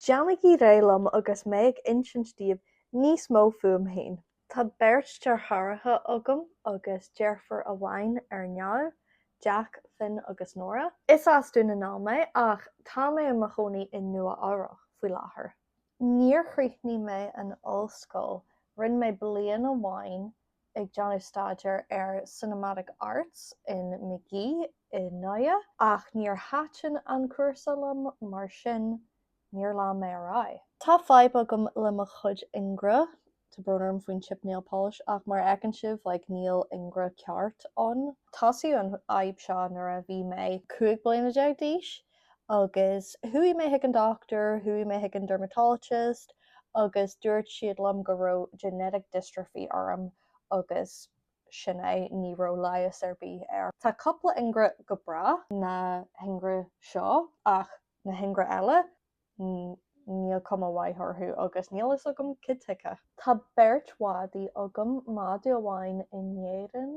Deannach í réalm agus méid insinstíobh níos mó fuaim féin. Tá beirt dear tharaithe agam agus dearfar a bhain ar neall, Jack, Finn agus Nora. Is as dúna ná mé ach tá mé an mo chonaí in nua áireach faoi láthair. Níor chríochnaí mé an ollscoil rinn mé bliain amháin ag Johnny Stadger ar Cinematic Arts in McGee in Noia ach níor háitin an cuasalam mar sin níor lá mé ará. Tá fáib agam le mo chud ingra tá brunarm faoin chip nail polish ach mar eacan sibh le níl ingra ceart an. Tásaí an aib seo nuair a bhí mé 5 bliana déag d'aois agus thuí mé hic an doctor, thuí mé hic an dermatologist agus dúirt siad lam go raibh genetic dystrophy orm agus sin é ní raibh leias ar bith air. Tá coppla ingra go bra na hingra seo ach na hingra eile níl cum amhaithorthú agus níl is agam citíocha. Tá beirt wadaí agam madú amháin in Éireann,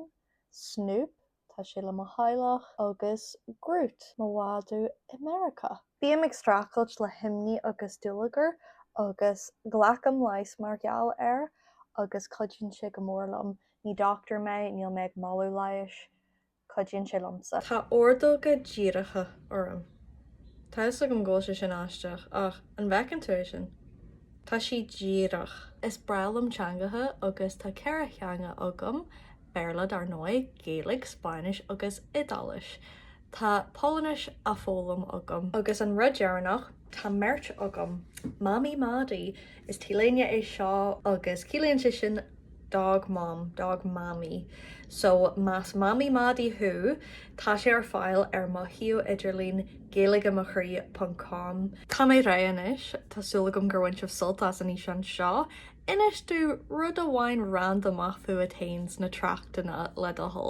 Snoop, tá sé le mo Gaeilge agus Groot mo wadú America. Bíam ag stracailt le himní agus dúlagar agus ghlacam leis mar gheall air agus cuideann sé go mórlam. Ní doctor mé níl méid máú leiis cuideann sé lomsa. Tá ordóga díreacha orm. Tá is agam ggóil sé sin aisteach ach an bhecin tú sin. Tá sí díreach. Is brelam teangatha agus tá ceithre cheanga agam bearlad ar nói, Gaeilge, Spáinis agus Idalis. Tá Pólanis a fólam agam. Agus an ruddearnach tá mirt agam. Mami Maddie is tíléine é seo agus cílíonn sé sin dog mom, dog mommy. So mas Mami Maddie hu, tá sé ar fáil ar mohiú idirlín gaeilgeamachrí.com. Tá mé raianis, tá súlagam gurhain sibh sultas an an seo. Inis tú rud a bhain random ach fu a tains na trachtainna le do hol.